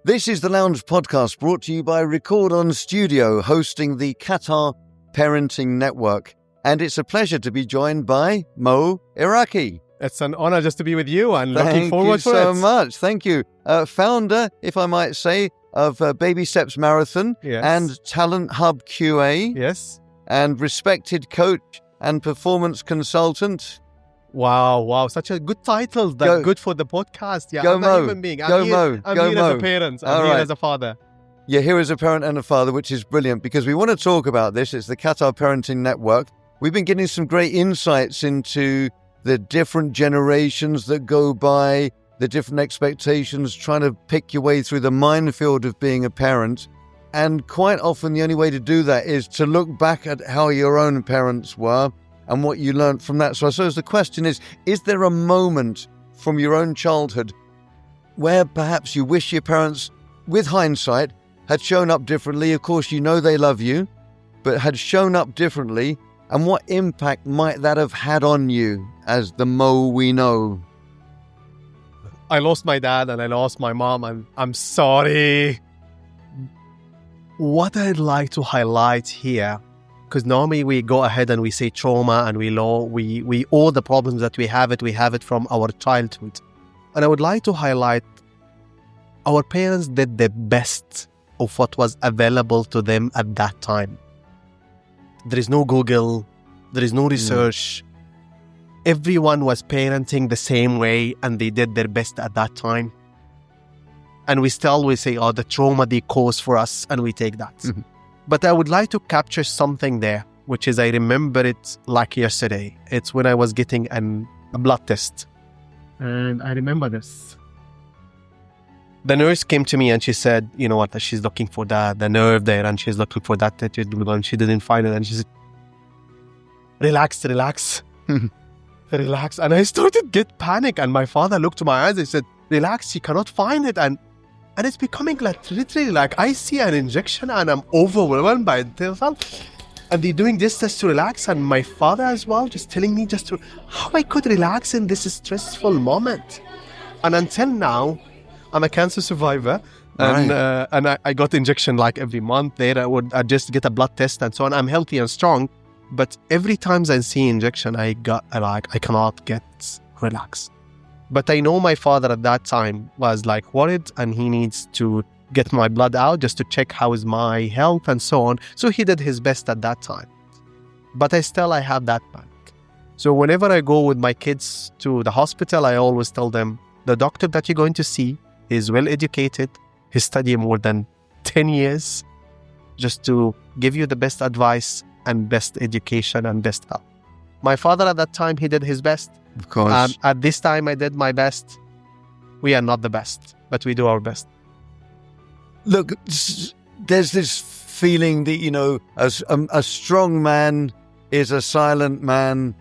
This is the Lounge Podcast brought to you by Record On Studio, hosting the Qatar Parenting Network. And it's a pleasure to be joined by Mo Eraky. It's an honor just to be with you and looking forward to it. Thank you so much. Thank you. Founder, if I might say, of Baby Steps Marathon and Talent Hub QA. Yes. And respected coach and performance consultant. Wow. Such a good title. That's good for the podcast. Yeah, go I'm Mo. a human being. I'm here as a parent. I'm here as a father. You're here as a parent and a father, which is brilliant because we want to talk about this. It's the Qatar Parenting Network. We've been getting some great insights into the different generations that go by, the different expectations, trying to pick your way through the minefield of being a parent. And quite often the only way to do that is to look back at how your own parents were and what you learned from that. So I suppose the question is there a moment from your own childhood where perhaps you wish your parents, with hindsight, had shown up differently? Of course, you know they love you, but had shown up differently. And what impact might that have had on you as the Mo we know? I lost my dad and I lost my mom, and I'm sorry. What I'd like to highlight here, because normally we go ahead and we say trauma and we all the problems that we have it from our childhood. And I would like to highlight our parents did the best of what was available to them at that time. There is no Google, there is no research. Everyone was parenting the same way and they did their best at that time. And we still always say, the trauma they caused for us, and we take that. Mm-hmm. But I would like to capture something there, which is I remember it like yesterday. It's when I was getting a blood test. And I remember this. The nurse came to me and she said, you know what, she's looking for the nerve there and she's looking for that and she didn't find it. And she said, relax. Relax. And I started to get panic. And my father looked to my eyes and said, relax, she cannot find it. And it's becoming like literally like I see an injection and I'm overwhelmed by it. And they're doing this just to relax. And my father as well, just telling me how I could relax in this stressful moment. And until now, I'm a cancer survivor. And I got injection like every month there. I just get a blood test and so on. I'm healthy and strong. But every time I see injection, I cannot get relaxed. But I know my father at that time was like worried and he needs to get my blood out just to check how is my health and so on. So he did his best at that time. But I have that back. So whenever I go with my kids to the hospital, I always tell them, the doctor that you're going to see is well educated. He studied more than 10 years just to give you the best advice and best education and best help. My father at that time, he did his best. Of course. At this time, I did my best. We are not the best, but we do our best. Look, there's this feeling that, a strong man is a silent man,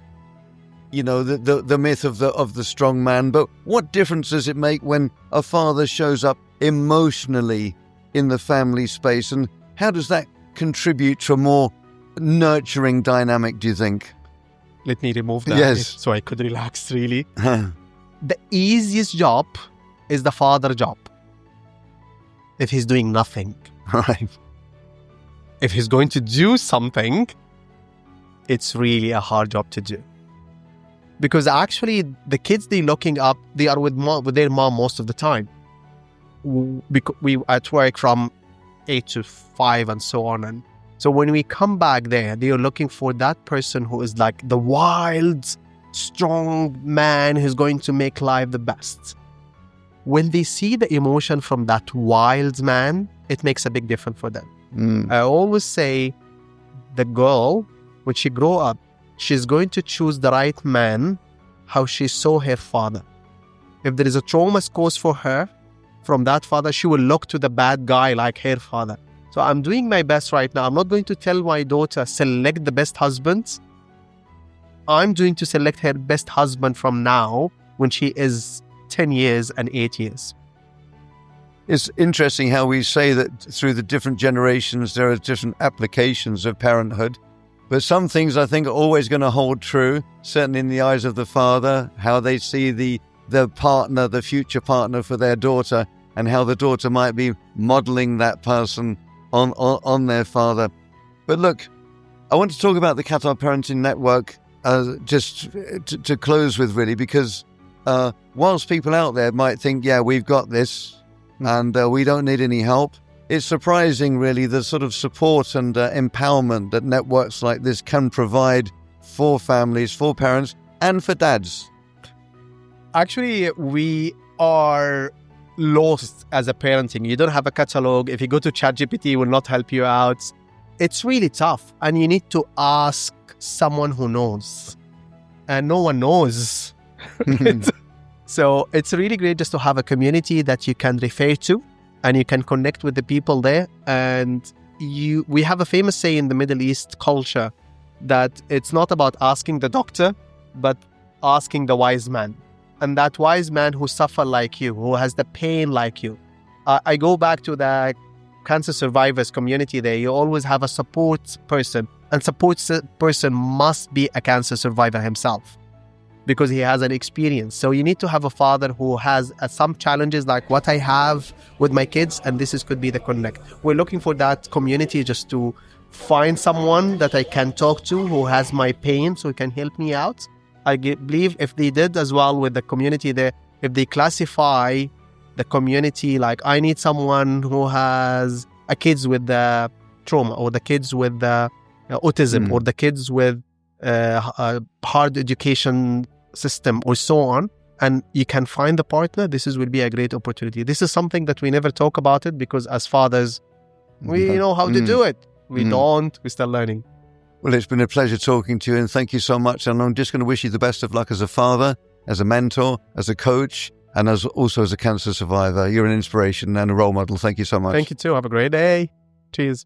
the myth of the strong man. But what difference does it make when a father shows up emotionally in the family space? And how does that contribute to a more nurturing dynamic, do you think? Let me remove that. Yes. So I could relax, really. The easiest job is the father job. If he's doing nothing. Right. If he's going to do something, it's really a hard job to do. Because actually, the kids they're looking up, they are with their mom most of the time. We at work from 8 to 5 and so on. And so when we come back there, they are looking for that person who is like the wild, strong man who's going to make life the best. When they see the emotion from that wild man, it makes a big difference for them. I always say the girl, when she grow up, she's going to choose the right man how she saw her father. If there is a trauma caused for her from that father, she will look to the bad guy like her father. So I'm doing my best right now. I'm not going to tell my daughter, select the best husbands. I'm going to select her best husband from now when she is 10 years and 8 years. It's interesting how we say that through the different generations, there are different applications of parenthood. But some things I think are always going to hold true, certainly in the eyes of the father, how they see the partner, the future partner for their daughter. and how the daughter might be modeling that person on their father. But look, I want to talk about the Qatar Parenting Network just to close with, really, because whilst people out there might think, yeah, we've got this and we don't need any help, it's surprising, really, the sort of support and empowerment that networks like this can provide for families, for parents, and for dads. Actually, we are lost as a parenting. You don't have a catalog. If you go to ChatGPT, it will not help you out. It's really tough, and you need to ask someone who knows, and no one knows. So it's really great just to have a community that you can refer to, and you can connect with the people there. And we have a famous saying in the Middle East culture that it's not about asking the doctor, but asking the wise man. And that wise man who suffer like you, who has the pain like you. I go back to the cancer survivors community there. You always have a support person, and support person must be a cancer survivor himself, because he has an experience. So you need to have a father who has some challenges like what I have with my kids, and could be the connect. We're looking for that community just to find someone that I can talk to who has my pain so he can help me out. I believe if they did as well with the community there, if they classify the community like I need someone who has a kids with the trauma, or the kids with the autism, or the kids with hard education system, or so on, and you can find the partner, will be a great opportunity. This is something that we never talk about it, because as fathers, we know how to do it. We don't. We're still learning. Well, it's been a pleasure talking to you, and thank you so much. And I'm just going to wish you the best of luck as a father, as a mentor, as a coach, and also as a cancer survivor. You're an inspiration and a role model. Thank you so much. Thank you too. Have a great day. Cheers.